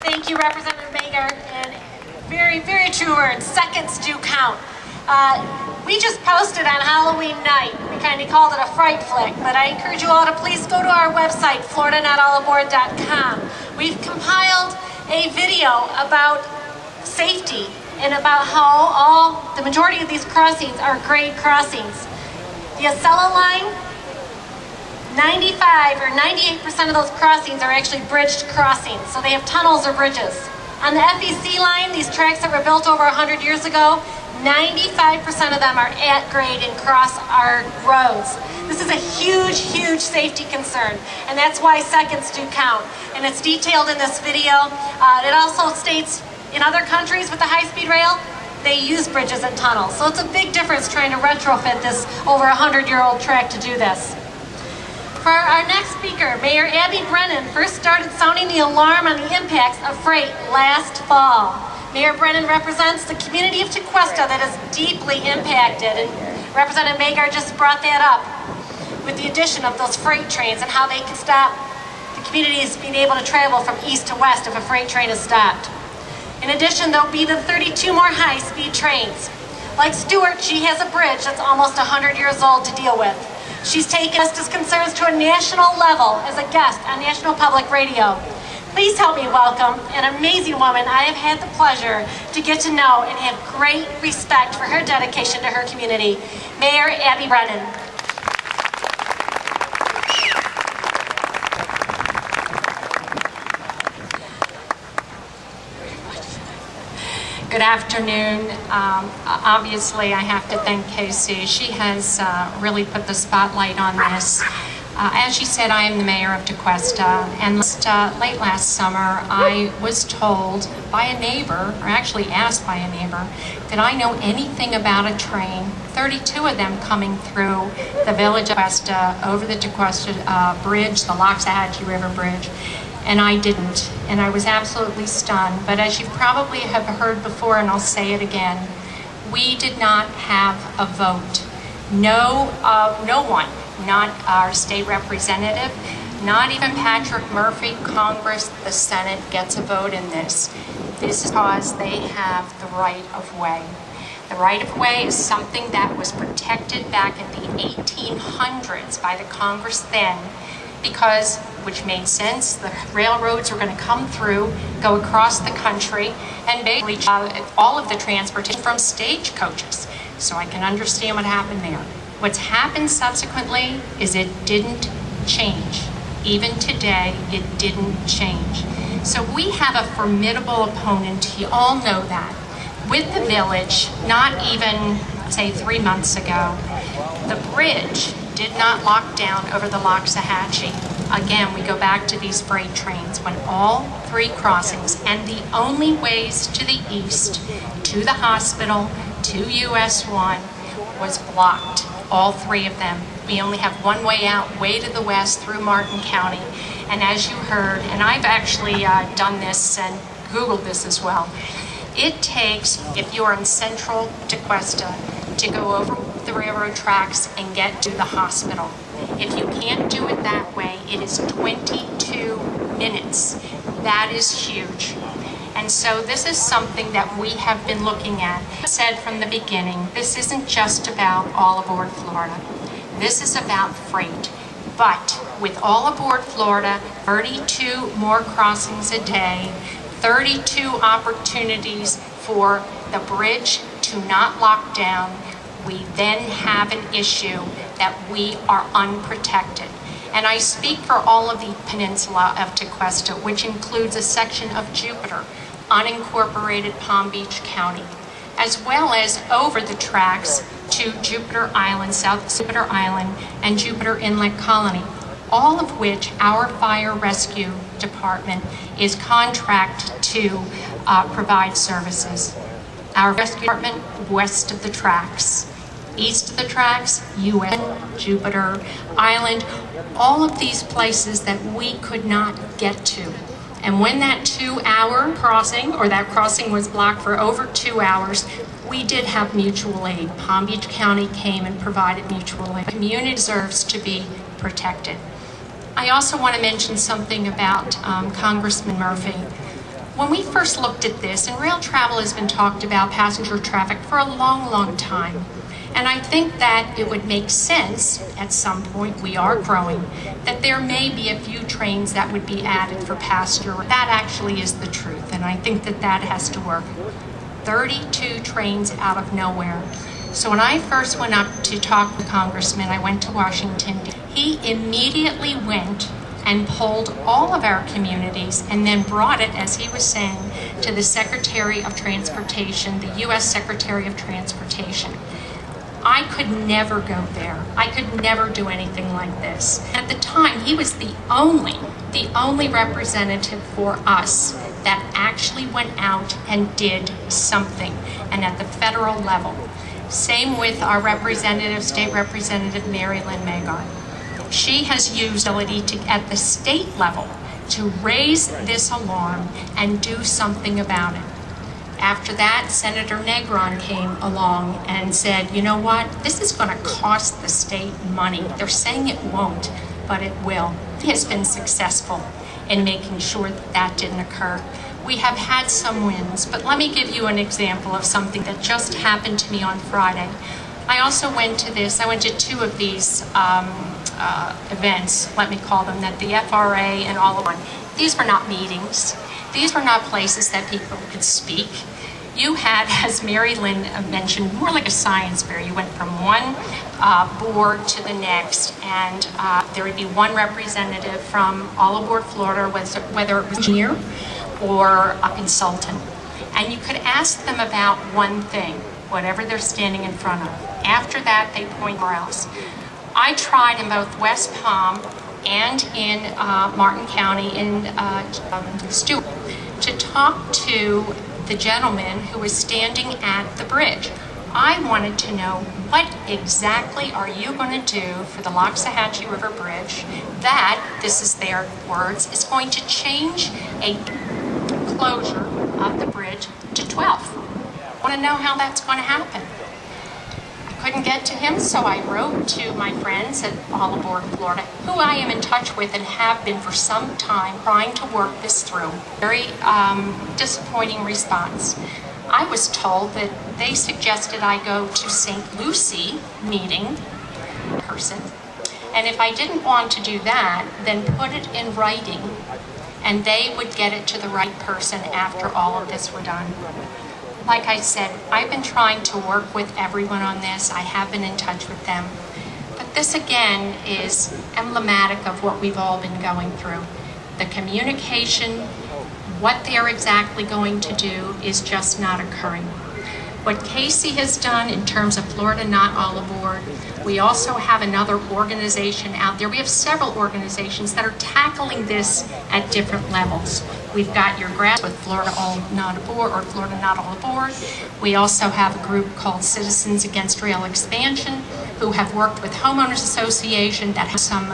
Thank you, Representative Magar, and very, very true words. Seconds do count. We just posted on Halloween night. We kind of called it a fright flick, but I encourage you all to please go to our website, floridanotallaboard.com. We've compiled a video about safety and about how the majority of these crossings are grade crossings. The Acela line, 95 or 98% of those crossings are actually bridged crossings, so they have tunnels or bridges. On the FEC line, these tracks that were built over 100 years ago, 95% of them are at grade and cross our roads. This is a huge, huge safety concern, and that's why seconds do count. And it's detailed in this video. It also states in other countries with the high-speed rail, they use bridges and tunnels. So it's a big difference trying to retrofit this over 100-year-old track to do this. For our next speaker, Mayor Brennan first started sounding the alarm on the impacts of freight last fall. Mayor Brennan represents the community of Tequesta that is deeply impacted, and Representative Magar just brought that up with the addition of those freight trains and how they can stop the communities being able to travel from east to west if a freight train is stopped. In addition, there'll be the 32 more high-speed trains. Like Stewart, she has a bridge that's almost 100 years old to deal with. She's taken Tequesta's concerns to a national level as a guest on National Public Radio. Please help me welcome an amazing woman I have had the pleasure to get to know and have great respect for her dedication to her community, Mayor Brennan. Good afternoon. Obviously, I have to thank Casey. She has really put the spotlight on this. As she said, I am the mayor of Tequesta, and late last summer, I was told by a neighbor, or actually asked by a neighbor, did I know anything about a train, 32 of them coming through the village of Tequesta, over the Tequesta Bridge, the Loxahatchee River Bridge, and I didn't, and I was absolutely stunned. But as you probably have heard before, and I'll say it again, we did not have a vote. No one, not our state representative, not even Patrick Murphy, Congress, the Senate gets a vote in this. This is because they have the right of way. The right of way is something that was protected back in the 1800s by the Congress then, because, which made sense, the railroads were going to come through, go across the country, and basically all of the transportation from stagecoaches. So I can understand what happened there. What's happened subsequently is it didn't change. Even today, it didn't change. So we have a formidable opponent, you all know that. With the village, not even, say, 3 months ago, the bridge did not lock down over the Loxahatchee. Again, we go back to these freight trains when all 3 crossings and the only ways to the east, to the hospital, to US 1 was blocked, all 3 of them. We only have one way out, way to the west through Martin County. And as you heard, and I've actually done this and Googled this as well, it takes, if you're in central Tequesta, to go over the railroad tracks and get to the hospital. If you can't do it that way, it is 22 minutes. That is huge. And so this is something that we have been looking at. I said from the beginning, this isn't just about All Aboard Florida. This is about freight. But with All Aboard Florida, 32 more crossings a day, 32 opportunities for the bridge to not lock down, we then have an issue that we are unprotected. And I speak for all of the peninsula of Tequesta, which includes a section of Jupiter, unincorporated Palm Beach County, as well as over the tracks to Jupiter Island, South Jupiter Island, and Jupiter Inlet Colony, all of which our fire rescue department is contracted to provide services. Our rescue department west of the tracks, east of the tracks, US, Jupiter Island, all of these places that we could not get to. And when that 2-hour crossing, or that crossing was blocked for over 2 hours, we did have mutual aid. Palm Beach County came and provided mutual aid. The community deserves to be protected. I also want to mention something about Congressman Murphy. When we first looked at this, and rail travel has been talked about, passenger traffic, for a long, long time. And I think that it would make sense, at some point, we are growing, that there may be a few trains that would be added for passenger. That actually is the truth, and I think that that has to work. 32 trains out of nowhere. So when I first went up to talk with Congressman, I went to Washington. He immediately went and polled all of our communities and then brought it, as he was saying, to the Secretary of Transportation, the U.S. Secretary of Transportation. I could never go there. I could never do anything like this. At the time, he was the only representative for us that actually went out and did something, and at the federal level. Same with our representative, State Representative Mary Lynn Magard. She has used ability to, at the state level, to raise this alarm and do something about it. After that, Senator Negron came along and said, you know what, this is going to cost the state money. They're saying it won't, but it will. He has been successful in making sure that that didn't occur. We have had some wins, but let me give you an example of something that just happened to me on Friday. I also went to this, I went to two of these events, let me call them, that the FRA and all of them. These were not meetings. These were not places that people could speak. You had, as Mary Lynn mentioned, more like a science fair. You went from one board to the next, and there would be one representative from all aboard Florida, whether it was an engineer or a consultant. And you could ask them about one thing, whatever they're standing in front of. After that, they point somewhere else. I tried in both West Palm and in Martin County in Stewart to talk to the gentleman who was standing at the bridge. I wanted to know, what exactly are you going to do for the Loxahatchee River Bridge that, this is their words, is going to change a closure of the bridge to 12. I want to know how that's going to happen. I couldn't get to him, so I wrote to my friends at All Aboard Florida, who I am in touch with and have been for some time, trying to work this through. Very disappointing response. I was told that they suggested I go to St. Lucie meeting in person, and if I didn't want to do that, then put it in writing, and they would get it to the right person after all of this were done. Like I said, I've been trying to work with everyone on this. I have been in touch with them. But this again is emblematic of what we've all been going through. The communication, what they're exactly going to do is just not occurring. What Casey has done in terms of Florida Not All Aboard, we also have another organization out there. We have several organizations that are tackling this at different levels. We've got your grass with Florida All Not Aboard or Florida Not All Aboard. We also have a group called Citizens Against Rail Expansion, who have worked with Homeowners Association that has some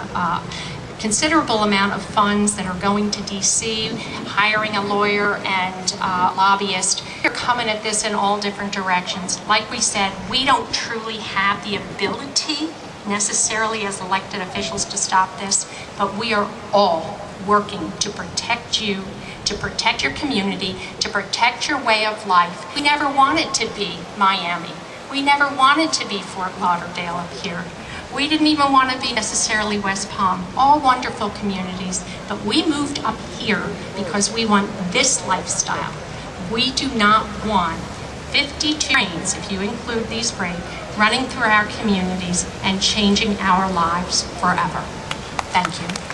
considerable amount of funds that are going to DC, hiring a lawyer and lobbyist. They're coming at this in all different directions. Like we said, we don't truly have the ability necessarily as elected officials to stop this, but we are all working to protect you, to protect your community, to protect your way of life. We never wanted to be Miami. We never wanted to be Fort Lauderdale up here. We didn't even want to be necessarily West Palm. All wonderful communities, but we moved up here because we want this lifestyle. We do not want 52 trains, if you include these freight, running through our communities and changing our lives forever. Thank you.